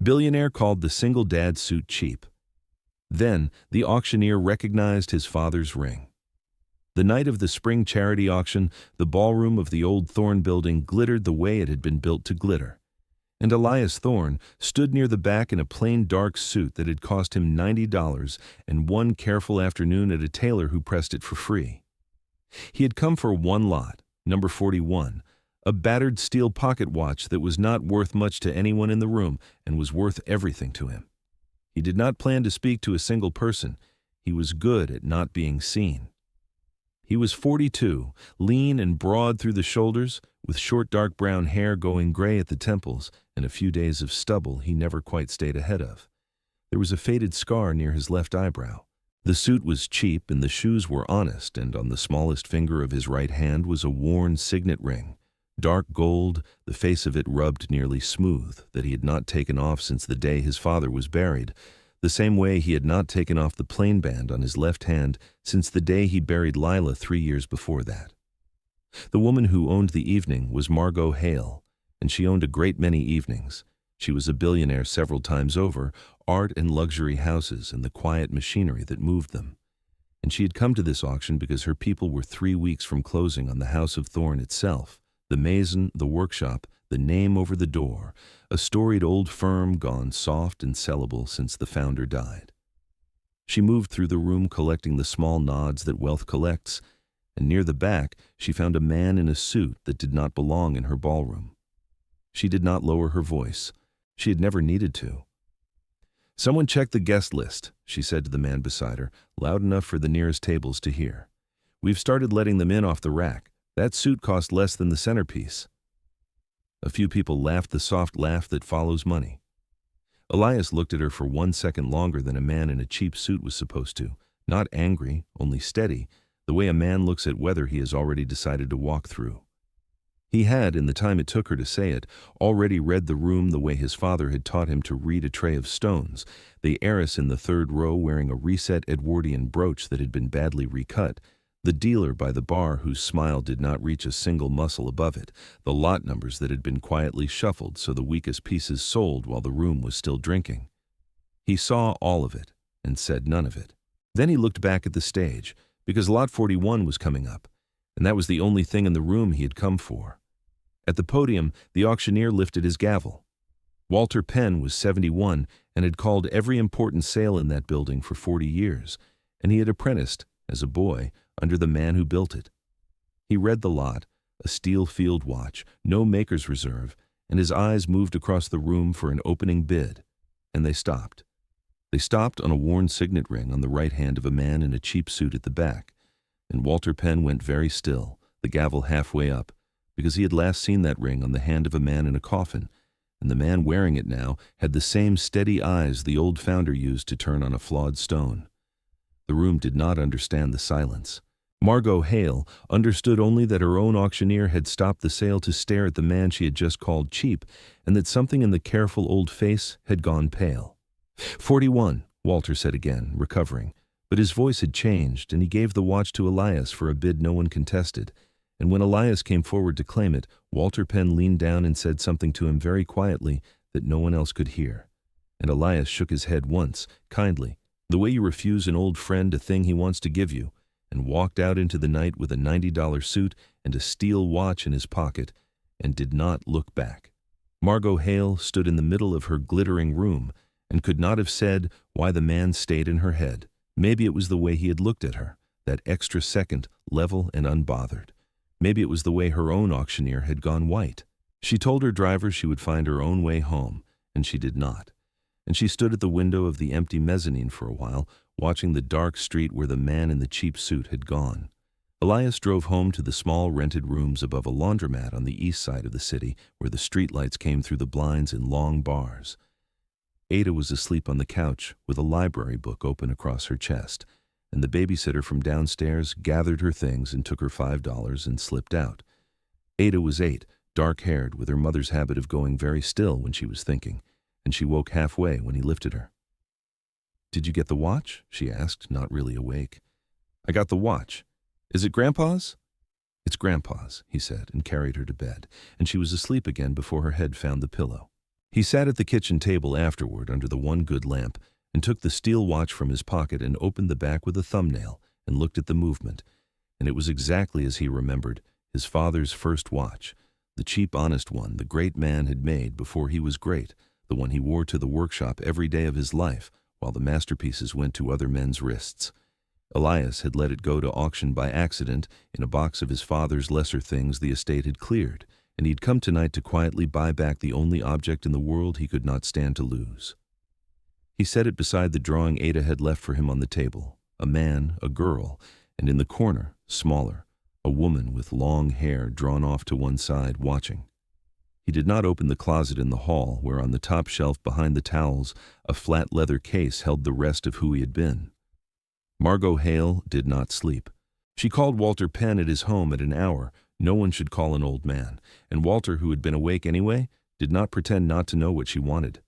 Billionaire called the single dad suit cheap. Then, the auctioneer recognized his father's ring. The night of the spring charity auction, the ballroom of the old Thorne building glittered the way it had been built to glitter. And Elias Thorne stood near the back in a plain dark suit that had cost him $90 and one careful afternoon at a tailor who pressed it for free. He had come for one lot, number 41, a battered steel pocket watch that was not worth much to anyone in the room and was worth everything to him. He did not plan to speak to a single person. He was good at not being seen. He was 42, lean and broad through the shoulders, with short dark brown hair going gray at the temples and a few days of stubble he never quite stayed ahead of. There was a faded scar near his left eyebrow. The suit was cheap and the shoes were honest, and on the smallest finger of his right hand was a worn signet ring. Dark gold, the face of it rubbed nearly smooth, that he had not taken off since the day his father was buried, the same way he had not taken off the plain band on his left hand since the day he buried Lila 3 years before that. The woman who owned the evening was Margot Hale, and she owned a great many evenings. She was a billionaire several times over, art and luxury houses and the quiet machinery that moved them. And she had come to this auction because her people were 3 weeks from closing on the House of Thorne itself, the maison, the workshop, the name over the door, a storied old firm gone soft and sellable since the founder died. She moved through the room collecting the small nods that wealth collects, and near the back she found a man in a suit that did not belong in her ballroom. She did not lower her voice. She had never needed to. "Someone check the guest list," she said to the man beside her, loud enough for the nearest tables to hear. "We've started letting them in off the rack. That suit cost less than the centerpiece." A few people laughed the soft laugh that follows money. Elias looked at her for 1 second longer than a man in a cheap suit was supposed to, not angry, only steady, the way a man looks at weather he has already decided to walk through. He had, in the time it took her to say it, already read the room the way his father had taught him to read a tray of stones, the heiress in the third row wearing a reset Edwardian brooch that had been badly recut, the dealer by the bar whose smile did not reach a single muscle above it, the lot numbers that had been quietly shuffled so the weakest pieces sold while the room was still drinking. He saw all of it and said none of it. Then he looked back at the stage, because lot 41 was coming up, and that was the only thing in the room he had come for. At the podium, the auctioneer lifted his gavel. Walter Penn was 71 and had called every important sale in that building for 40 years, and he had apprenticed, as a boy, under the man who built it. He read the lot, a steel field watch, no maker's reserve, and his eyes moved across the room for an opening bid, and they stopped. They stopped on a worn signet ring on the right hand of a man in a cheap suit at the back, and Walter Penn went very still, the gavel halfway up, because he had last seen that ring on the hand of a man in a coffin, and the man wearing it now had the same steady eyes the old founder used to turn on a flawed stone. The room did not understand the silence. Margot Hale understood only that her own auctioneer had stopped the sale to stare at the man she had just called cheap, and that something in the careful old face had gone pale. 41, Walter said again, recovering, but his voice had changed, and he gave the watch to Elias for a bid no one contested, and when Elias came forward to claim it, Walter Penn leaned down and said something to him very quietly that no one else could hear. And Elias shook his head once, kindly, the way you refuse an old friend a thing he wants to give you, and walked out into the night with a $90 suit and a steel watch in his pocket, and did not look back. Margot Hale stood in the middle of her glittering room, and could not have said why the man stayed in her head. Maybe it was the way he had looked at her, that extra second, level and unbothered. Maybe it was the way her own auctioneer had gone white. She told her driver she would find her own way home, and she did not. And she stood at the window of the empty mezzanine for a while, watching the dark street where the man in the cheap suit had gone. Elias drove home to the small rented rooms above a laundromat on the east side of the city, where the streetlights came through the blinds in long bars. Ada was asleep on the couch with a library book open across her chest, and the babysitter from downstairs gathered her things and took her $5 and slipped out. Ada was 8, dark-haired, with her mother's habit of going very still when she was thinking, and she woke halfway when he lifted her. "Did you get the watch?" she asked, not really awake. "I got the watch. Is it Grandpa's?" "It's Grandpa's," he said, and carried her to bed, and she was asleep again before her head found the pillow. He sat at the kitchen table afterward under the one good lamp and took the steel watch from his pocket and opened the back with a thumbnail and looked at the movement. And it was exactly as he remembered, his father's first watch, the cheap, honest one the great man had made before he was great, the one he wore to the workshop every day of his life while the masterpieces went to other men's wrists. Elias had let it go to auction by accident in a box of his father's lesser things the estate had cleared, and he'd come tonight to quietly buy back the only object in the world he could not stand to lose. He set it beside the drawing Ada had left for him on the table, a man, a girl, and in the corner, smaller, a woman with long hair drawn off to one side, watching. He did not open the closet in the hall, where on the top shelf behind the towels a flat leather case held the rest of who he had been. Margot Hale did not sleep. She called Walter Penn at his home at an hour no one should call an old man, and Walter, who had been awake anyway, did not pretend not to know what she wanted.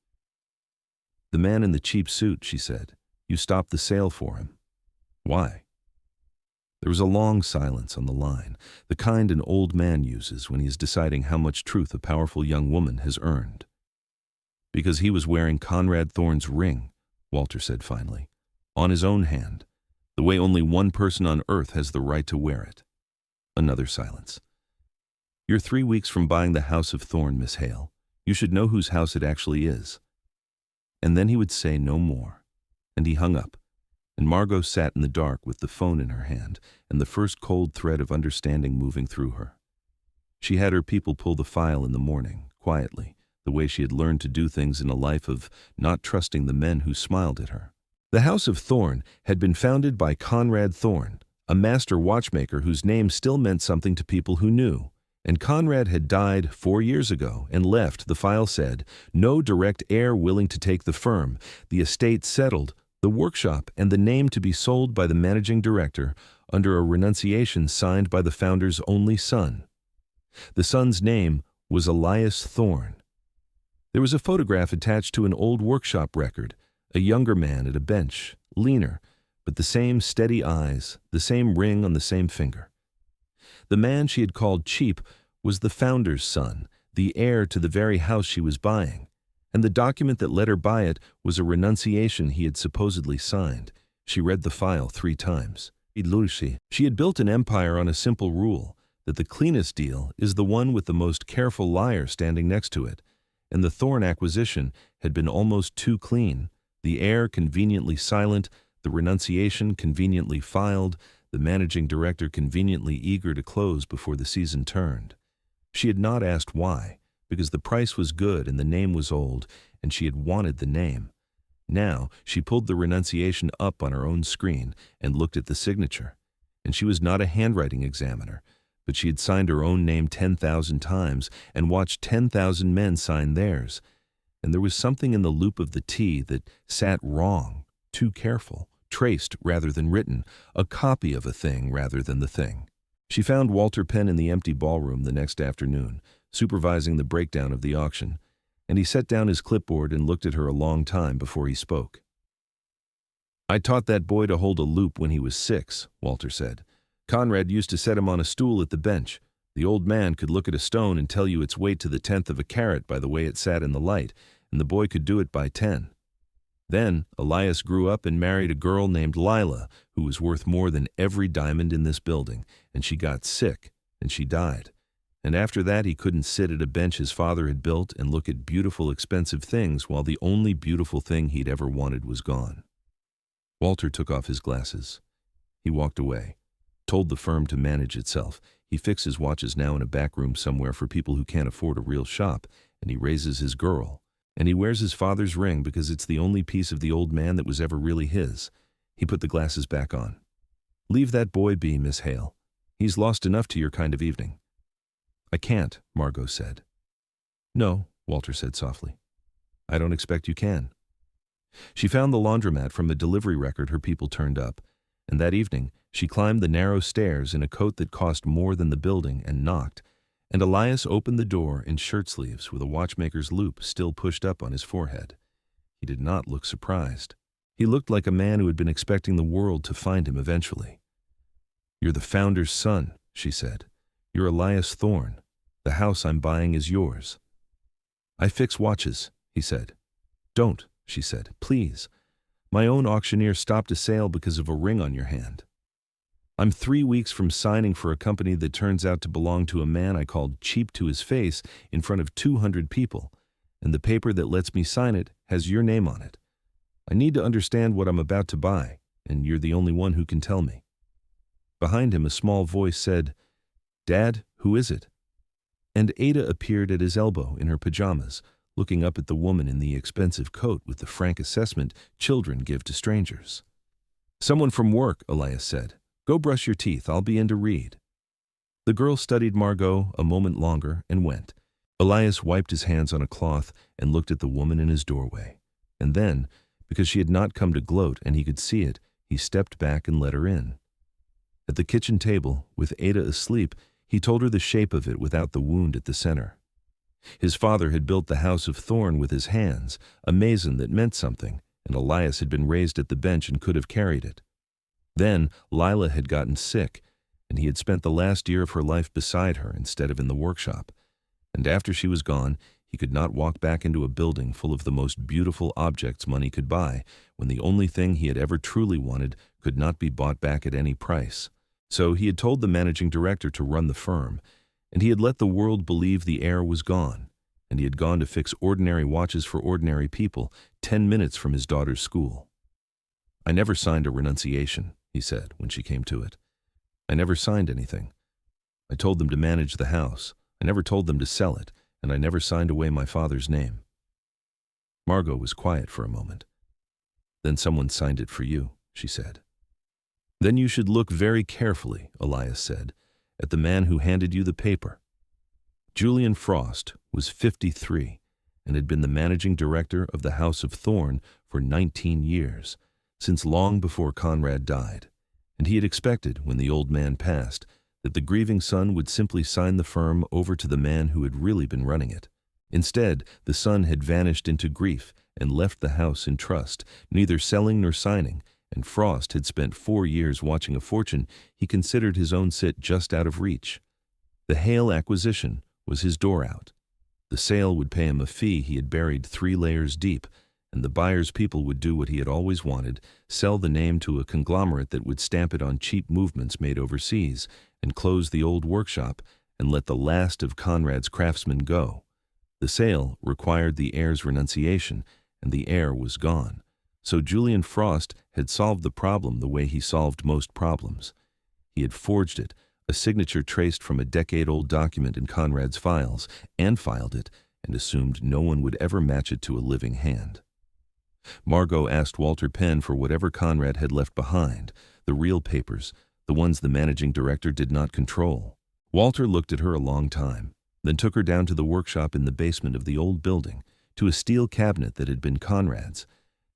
"The man in the cheap suit," she said. "You stopped the sale for him." "Why?" There was a long silence on the line, the kind an old man uses when he is deciding how much truth a powerful young woman has earned. "Because he was wearing Conrad Thorne's ring," Walter said finally, "on his own hand, the way only one person on earth has the right to wear it." Another silence. "You're 3 weeks from buying the house of Thorne, Miss Hale. You should know whose house it actually is." And then he would say no more, and he hung up, and Margot sat in the dark with the phone in her hand and the first cold thread of understanding moving through her. She had her people pull the file in the morning, quietly, the way she had learned to do things in a life of not trusting the men who smiled at her. The House of Thorne had been founded by Conrad Thorne, a master watchmaker whose name still meant something to people who knew. And Conrad had died 4 years ago and left, the file said, no direct heir willing to take the firm, the estate settled, the workshop and the name to be sold by the managing director under a renunciation signed by the founder's only son. The son's name was Elias Thorne. There was a photograph attached to an old workshop record, a younger man at a bench, leaner, but the same steady eyes, the same ring on the same finger. The man she had called cheap was the founder's son, the heir to the very house she was buying, and the document that let her buy it was a renunciation he had supposedly signed. She read the file 3 times. She had built an empire on a simple rule, that the cleanest deal is the one with the most careful liar standing next to it, and the Thorne acquisition had been almost too clean, the heir conveniently silent, the renunciation conveniently filed, the managing director conveniently eager to close before the season turned. She had not asked why, because the price was good and the name was old, and she had wanted the name. Now she pulled the renunciation up on her own screen and looked at the signature. And she was not a handwriting examiner, but she had signed her own name 10,000 times and watched 10,000 men sign theirs. And there was something in the loop of the T that sat wrong, too careful, traced rather than written, a copy of a thing rather than the thing. She found Walter Penn in the empty ballroom the next afternoon, supervising the breakdown of the auction, and he set down his clipboard and looked at her a long time before he spoke. "I taught that boy to hold a loop when he was 6, Walter said. "Conrad used to set him on a stool at the bench. The old man could look at a stone and tell you its weight to the 10th of a carat by the way it sat in the light, and the boy could do it by 10. Then Elias grew up and married a girl named Lila, who was worth more than every diamond in this building, and she got sick, and she died. And after that he couldn't sit at a bench his father had built and look at beautiful, expensive things while the only beautiful thing he'd ever wanted was gone." Walter took off his glasses. He walked away, told the firm to manage itself. He fixes watches now in a back room somewhere for people who can't afford a real shop, and he raises his girl. And he wears his father's ring because it's the only piece of the old man that was ever really his. He put the glasses back on. "Leave that boy be, Miss Hale. He's lost enough to your kind of evening." "I can't," Margot said. "No," Walter said softly. "I don't expect you can." She found the laundromat from a delivery record her people turned up, and that evening she climbed the narrow stairs in a coat that cost more than the building and knocked, and Elias opened the door in shirt sleeves with a watchmaker's loop still pushed up on his forehead. He did not look surprised. He looked like a man who had been expecting the world to find him eventually. "You're the founder's son," she said. "You're Elias Thorne. The house I'm buying is yours." I fix watches, he said. Don't, she said, please. My own auctioneer stopped a sale because of a ring on your hand. I'm 3 weeks from signing for a company that turns out to belong to a man I called cheap to his face in front of 200 people, and the paper that lets me sign it has your name on it. I need to understand what I'm about to buy, and you're the only one who can tell me. Behind him, a small voice said, Dad, who is it? And Ada appeared at his elbow in her pajamas, looking up at the woman in the expensive coat with the frank assessment children give to strangers. Someone from work, Elias said. Go brush your teeth, I'll be in to read. The girl studied Margot a moment longer and went. Elias wiped his hands on a cloth and looked at the woman in his doorway. And then, because she had not come to gloat and he could see it, he stepped back and let her in. At the kitchen table, with Ada asleep, he told her the shape of it without the wound at the center. His father had built the house of thorn with his hands, a maison that meant something, and Elias had been raised at the bench and could have carried it. Then Lila had gotten sick, and he had spent the last year of her life beside her instead of in the workshop. And after she was gone, he could not walk back into a building full of the most beautiful objects money could buy, when the only thing he had ever truly wanted could not be bought back at any price. So he had told the managing director to run the firm, and he had let the world believe the heir was gone, and he had gone to fix ordinary watches for ordinary people 10 minutes from his daughter's school. I never signed a renunciation, he said when she came to it. I never signed anything. I told them to manage the house. I never told them to sell it, and I never signed away my father's name. Margot was quiet for a moment. Then someone signed it for you, she said. Then you should look very carefully, Elias said, at the man who handed you the paper. Julian Frost was 53 and had been the managing director of the House of Thorn for 19 years, since long before Conrad died, and he had expected, when the old man passed, that the grieving son would simply sign the firm over to the man who had really been running it. Instead, the son had vanished into grief and left the house in trust, neither selling nor signing, and Frost had spent 4 years watching a fortune he considered his own sit just out of reach. The Hale acquisition was his door out. The sale would pay him a fee he had buried 3 layers deep, and the buyer's people would do what he had always wanted, sell the name to a conglomerate that would stamp it on cheap movements made overseas, and close the old workshop and let the last of Conrad's craftsmen go. The sale required the heir's renunciation, and the heir was gone. So Julian Frost had solved the problem the way he solved most problems. He had forged it, a signature traced from a decade-old document in Conrad's files, and filed it, and assumed no one would ever match it to a living hand. Margot asked Walter Penn for whatever Conrad had left behind, the real papers, the ones the managing director did not control. Walter looked at her a long time, then took her down to the workshop in the basement of the old building, to a steel cabinet that had been Conrad's,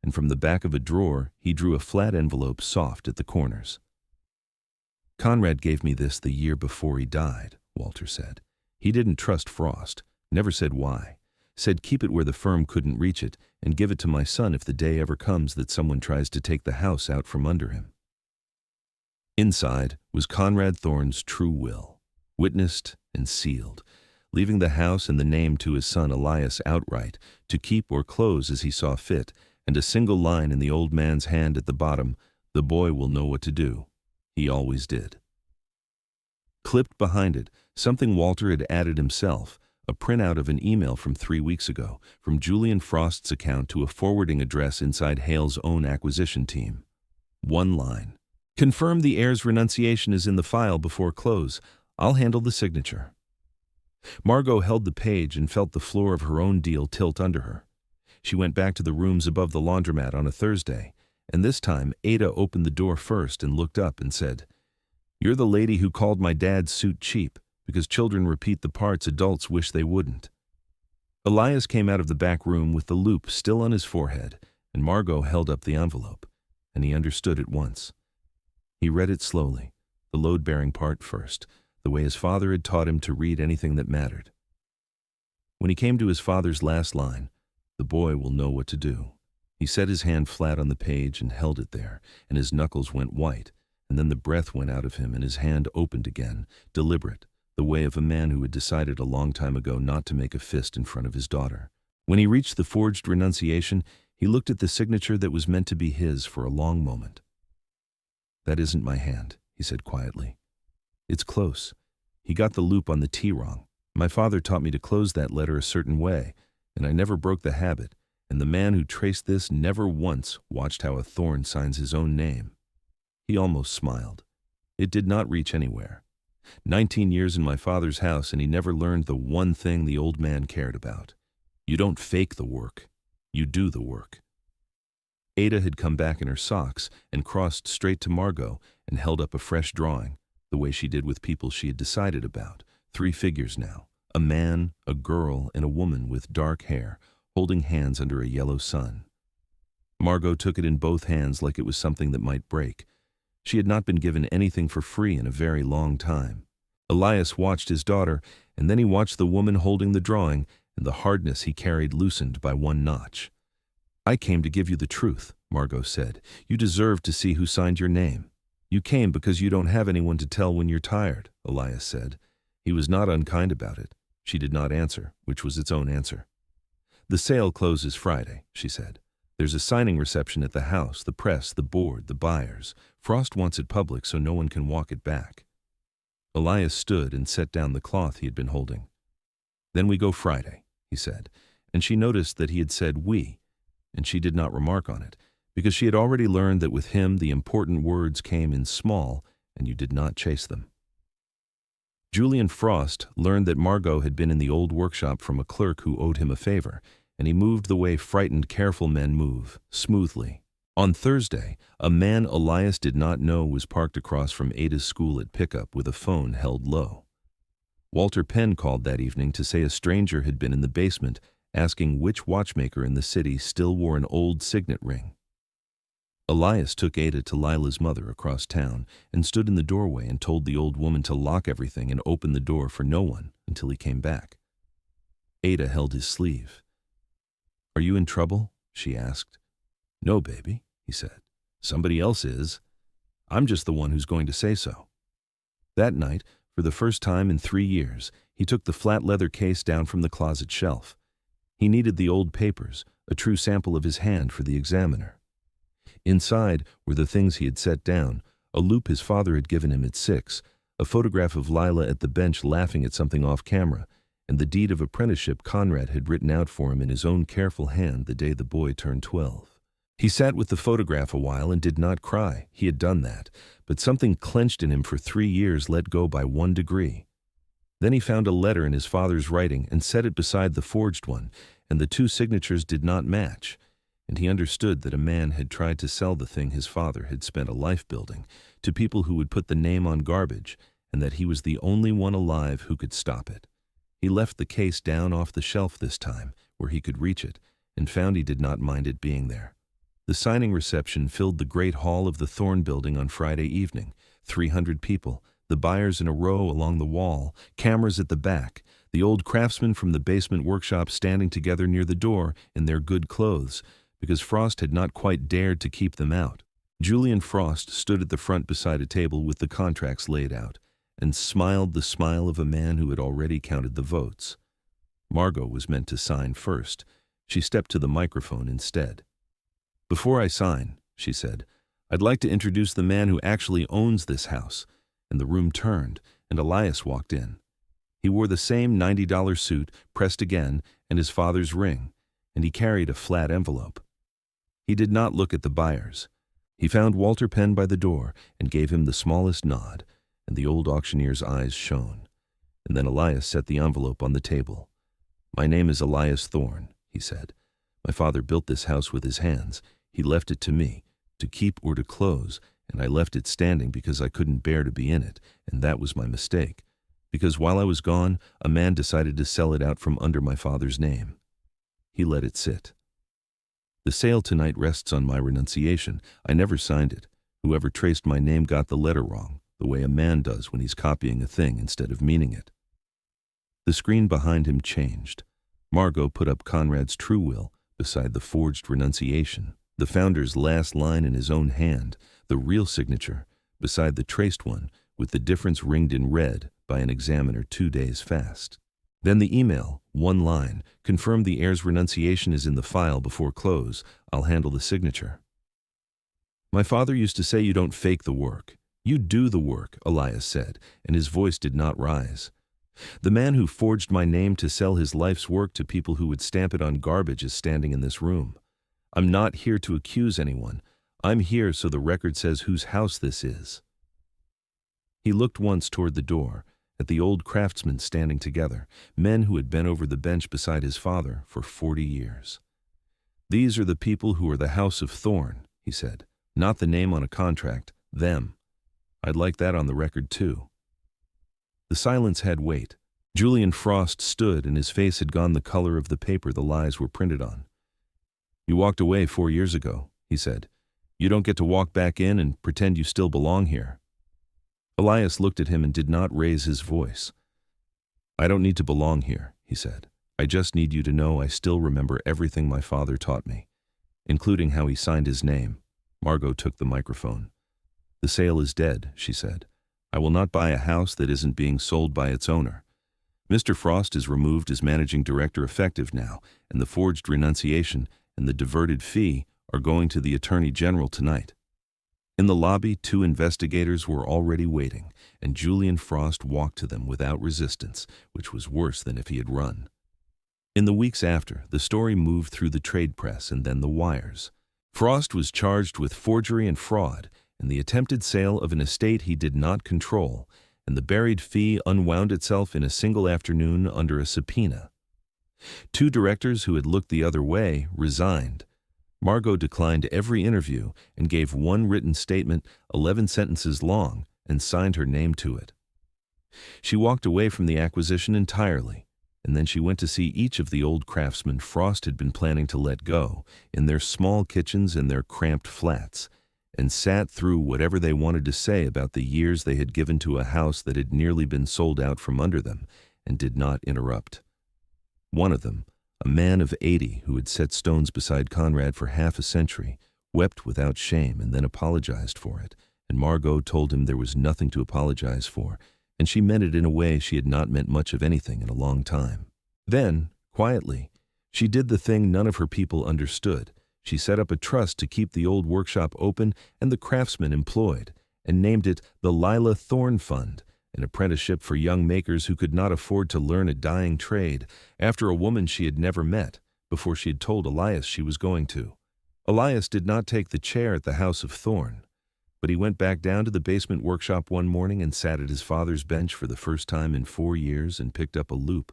and from the back of a drawer he drew a flat envelope soft at the corners. Conrad gave me this the year before he died, Walter said. He didn't trust Frost, never said why. Said keep it where the firm couldn't reach it, and give it to my son if the day ever comes that someone tries to take the house out from under him. Inside was Conrad Thorne's true will, witnessed and sealed, leaving the house and the name to his son Elias outright, to keep or close as he saw fit, and a single line in the old man's hand at the bottom, the boy will know what to do. He always did. Clipped behind it, something Walter had added himself, a printout of an email from 3 weeks ago, from Julian Frost's account to a forwarding address inside Hale's own acquisition team. One line. Confirm the heir's renunciation is in the file before close. I'll handle the signature. Margot held the page and felt the floor of her own deal tilt under her. She went back to the rooms above the laundromat on a Thursday, and this time Ada opened the door first and looked up and said, "You're the lady who called my dad's suit cheap, because children repeat the parts adults wish they wouldn't." Elias came out of the back room with the loop still on his forehead, and Margot held up the envelope, and he understood at once. He read it slowly, the load-bearing part first, the way his father had taught him to read anything that mattered. When he came to his father's last line, "The boy will know what to do," he set his hand flat on the page and held it there, and his knuckles went white, and then the breath went out of him and his hand opened again, deliberate, the way of a man who had decided a long time ago not to make a fist in front of his daughter. When he reached the forged renunciation, he looked at the signature that was meant to be his for a long moment. "That isn't my hand," he said quietly. "It's close. He got the loop on the T wrong. My father taught me to close that letter a certain way, and I never broke the habit, and the man who traced this never once watched how a thorn signs his own name." He almost smiled. It did not reach anywhere. 19 years in my father's house, and he never learned the one thing the old man cared about. You don't fake the work. You do the work. Ada had come back in her socks and crossed straight to Margot and held up a fresh drawing, the way she did with people she had decided about. 3 figures now, a man, a girl, and a woman with dark hair, holding hands under a yellow sun. Margot took it in both hands like it was something that might break. She had not been given anything for free in a very long time. Elias watched his daughter, and then he watched the woman holding the drawing, and the hardness he carried loosened by one notch. "I came to give you the truth," Margot said. "You deserved to see who signed your name." "You came because you don't have anyone to tell when you're tired," Elias said. He was not unkind about it. She did not answer, which was its own answer. "The sale closes Friday," she said. "There's a signing reception at the house, the press, the board, the buyers. Frost wants it public so no one can walk it back." Elias stood and set down the cloth he had been holding. "Then we go Friday," he said, and she noticed that he had said "we," and she did not remark on it, because she had already learned that with him the important words came in small, and you did not chase them. Julian Frost learned that Margot had been in the old workshop from a clerk who owed him a favor, and he moved the way frightened, careful men move, smoothly. On Thursday, a man Elias did not know was parked across from Ada's school at pickup with a phone held low. Walter Penn called that evening to say a stranger had been in the basement asking which watchmaker in the city still wore an old signet ring. Elias took Ada to Lila's mother across town and stood in the doorway and told the old woman to lock everything and open the door for no one until he came back. Ada held his sleeve. "Are you in trouble?" she asked. "No, baby," he said. "Somebody else is. I'm just the one who's going to say so." That night, for the first time in 3 years, he took the flat leather case down from the closet shelf. He needed the old papers, a true sample of his hand for the examiner. Inside were the things he had set down, a loop his father had given him at 6, a photograph of Lila at the bench laughing at something off camera, and the deed of apprenticeship Conrad had written out for him in his own careful hand the day the boy turned 12. He sat with the photograph a while and did not cry. He had done that, but something clenched in him for 3 years let go by 1 degree. Then he found a letter in his father's writing and set it beside the forged one, and the 2 signatures did not match, and he understood that a man had tried to sell the thing his father had spent a life building to people who would put the name on garbage, and that he was the only one alive who could stop it. He left the case down off the shelf this time, where he could reach it, and found he did not mind it being there. The signing reception filled the great hall of the Thorn building on Friday evening. 300 people, the buyers in a row along the wall, cameras at the back, the old craftsmen from the basement workshop standing together near the door in their good clothes, because Frost had not quite dared to keep them out. Julian Frost stood at the front beside a table with the contracts laid out, and smiled the smile of a man who had already counted the votes. Margot was meant to sign first. She stepped to the microphone instead. "Before I sign," she said, "I'd like to introduce the man who actually owns this house." And the room turned, and Elias walked in. He wore the same $90 suit, pressed again, and his father's ring, and he carried a flat envelope. He did not look at the buyers. He found Walter Penn by the door and gave him the smallest nod, and the old auctioneer's eyes shone. And then Elias set the envelope on the table. "My name is Elias Thorn," he said. "My father built this house with his hands. He left it to me, to keep or to close, and I left it standing because I couldn't bear to be in it, and that was my mistake. Because while I was gone, a man decided to sell it out from under my father's name. He let it sit. The sale tonight rests on my renunciation. I never signed it. Whoever traced my name got the letter wrong, the way a man does when he's copying a thing instead of meaning it." The screen behind him changed. Margot put up Conrad's true will beside the forged renunciation, the founder's last line in his own hand, the real signature, beside the traced one, with the difference ringed in red by an examiner 2 days fast. Then the email, one line, confirmed the heir's renunciation is in the file before close. I'll handle the signature. My father used to say you don't fake the work. You do the work, Elias said, and his voice did not rise. The man who forged my name to sell his life's work to people who would stamp it on garbage is standing in this room. I'm not here to accuse anyone. I'm here so the record says whose house this is. He looked once toward the door, at the old craftsmen standing together, men who had bent over the bench beside his father for 40 years. These are the people who are the House of Thorn, he said, not the name on a contract, them. I'd like that on the record too. The silence had weight. Julian Frost stood and his face had gone the color of the paper the lies were printed on. You walked away 4 years ago, he said. You don't get to walk back in and pretend you still belong here. Elias looked at him and did not raise his voice. I don't need to belong here, he said. I just need you to know I still remember everything my father taught me, including how he signed his name. Margot took the microphone. The sale is dead, she said. I will not buy a house that isn't being sold by its owner. Mr. Frost is removed as managing director effective now, and the forged renunciation and the diverted fee are going to the Attorney General tonight. In the lobby, 2 investigators were already waiting, and Julian Frost walked to them without resistance, which was worse than if he had run. In the weeks after, the story moved through the trade press and then the wires. Frost was charged with forgery and fraud, and the attempted sale of an estate he did not control, and the buried fee unwound itself in a single afternoon under a subpoena. 2 directors who had looked the other way resigned. Margot declined every interview and gave one written statement, 11 sentences long, and signed her name to it. She walked away from the acquisition entirely, and then she went to see each of the old craftsmen Frost had been planning to let go in their small kitchens and their cramped flats, and sat through whatever they wanted to say about the years they had given to a house that had nearly been sold out from under them, and did not interrupt. One of them, a man of 80 who had set stones beside Conrad for half a century, wept without shame and then apologized for it, and Margot told him there was nothing to apologize for, and she meant it in a way she had not meant much of anything in a long time. Then, quietly, she did the thing none of her people understood. She set up a trust to keep the old workshop open and the craftsmen employed, and named it the Lila Thorn Fund, an apprenticeship for young makers who could not afford to learn a dying trade, after a woman she had never met, before she had told Elias she was going to. Elias did not take the chair at the House of Thorn, but he went back down to the basement workshop one morning and sat at his father's bench for the first time in 4 years and picked up a loop,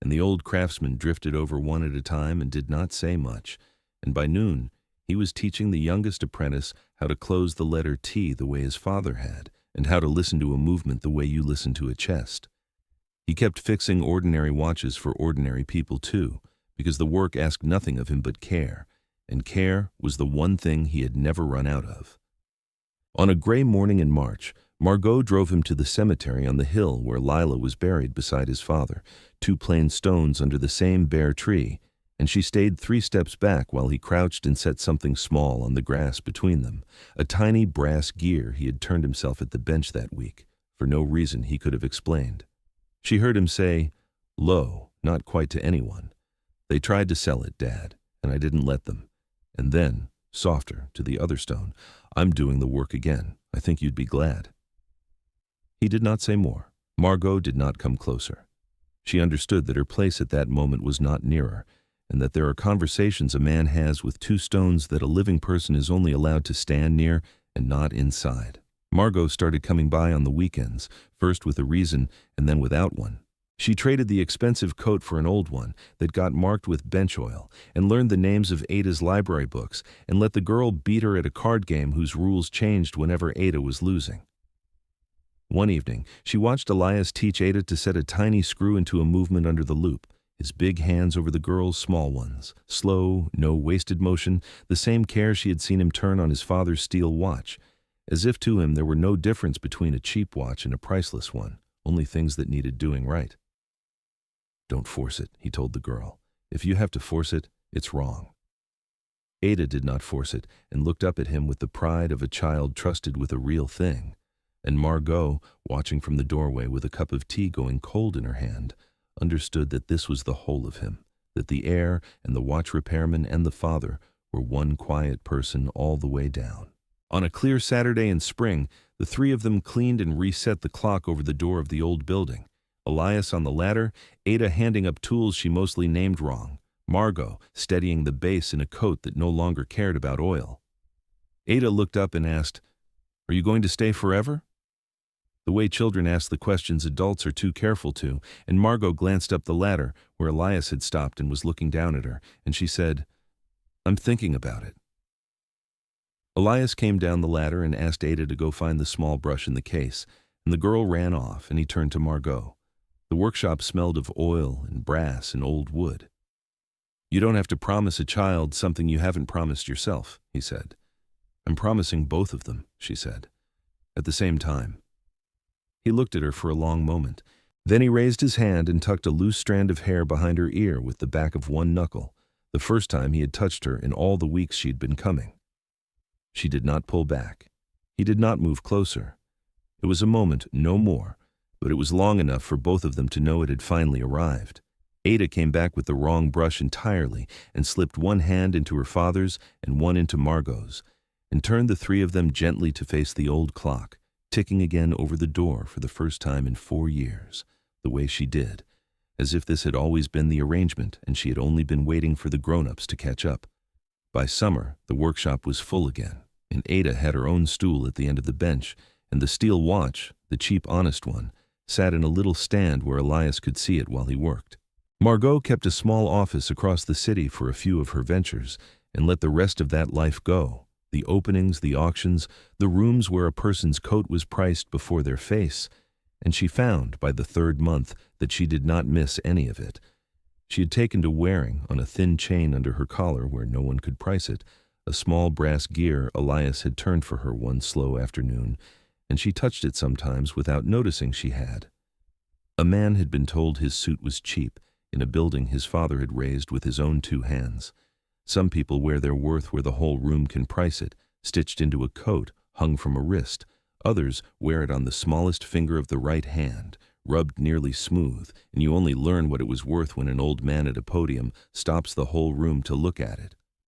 and the old craftsman drifted over one at a time and did not say much, and by noon he was teaching the youngest apprentice how to close the letter T the way his father had, and how to listen to a movement the way you listen to a chest. He kept fixing ordinary watches for ordinary people too, because the work asked nothing of him but care, and care was the one thing he had never run out of. On a gray morning in March, Margot drove him to the cemetery on the hill where Lila was buried beside his father, 2 plain stones under the same bare tree, and she stayed 3 steps back while he crouched and set something small on the grass between them, a tiny brass gear he had turned himself at the bench that week, for no reason he could have explained. She heard him say, low, not quite to anyone, "They tried to sell it, Dad, and I didn't let them." And then, softer, to the other stone, "I'm doing the work again. I think you'd be glad." He did not say more. Margot did not come closer. She understood that her place at that moment was not nearer, and that there are conversations a man has with 2 stones that a living person is only allowed to stand near and not inside. Margot started coming by on the weekends, first with a reason and then without one. She traded the expensive coat for an old one that got marked with bench oil, and learned the names of Ada's library books, and let the girl beat her at a card game whose rules changed whenever Ada was losing. One evening, she watched Elias teach Ada to set a tiny screw into a movement under the loop, his big hands over the girl's small ones, slow, no wasted motion, the same care she had seen him turn on his father's steel watch, as if to him there were no difference between a cheap watch and a priceless one, only things that needed doing right. "Don't force it," he told the girl. "If you have to force it, it's wrong." Ada did not force it, and looked up at him with the pride of a child trusted with a real thing, and Margot, watching from the doorway with a cup of tea going cold in her hand, understood that this was the whole of him, that the heir and the watch repairman and the father were one quiet person all the way down. On a clear Saturday in spring, the three of them cleaned and reset the clock over the door of the old building. Elias on the ladder, Ada handing up tools she mostly named wrong, Margot steadying the base in a coat that no longer cared about oil. Ada looked up and asked, "Are you going to stay forever?" The way children ask the questions adults are too careful to, and Margot glanced up the ladder where Elias had stopped and was looking down at her, and she said, "I'm thinking about it." Elias came down the ladder and asked Ada to go find the small brush in the case, and the girl ran off, and he turned to Margot. The workshop smelled of oil and brass and old wood. "You don't have to promise a child something you haven't promised yourself," he said. "I'm promising both of them," she said, at the same time. He looked at her for a long moment. Then he raised his hand and tucked a loose strand of hair behind her ear with the back of one knuckle, the first time he had touched her in all the weeks she'd been coming. She did not pull back. He did not move closer. It was a moment, no more, but it was long enough for both of them to know it had finally arrived. Ada came back with the wrong brush entirely and slipped one hand into her father's and one into Margot's, and turned the three of them gently to face the old clock, ticking again over the door for the first time in 4 years, the way she did, as if this had always been the arrangement and she had only been waiting for the grown-ups to catch up. By summer, the workshop was full again, and Ada had her own stool at the end of the bench, and the steel watch, the cheap, honest one, sat in a little stand where Elias could see it while he worked. Margot kept a small office across the city for a few of her ventures and let the rest of that life go. The openings, the auctions, the rooms where a person's coat was priced before their face, and she found, by the 3rd month, that she did not miss any of it. She had taken to wearing, on a thin chain under her collar where no one could price it, a small brass gear Elias had turned for her one slow afternoon, and she touched it sometimes without noticing she had. A man had been told his suit was cheap, in a building his father had raised with his own 2 hands. Some people wear their worth where the whole room can price it, stitched into a coat, hung from a wrist. Others wear it on the smallest finger of the right hand, rubbed nearly smooth, and you only learn what it was worth when an old man at a podium stops the whole room to look at it.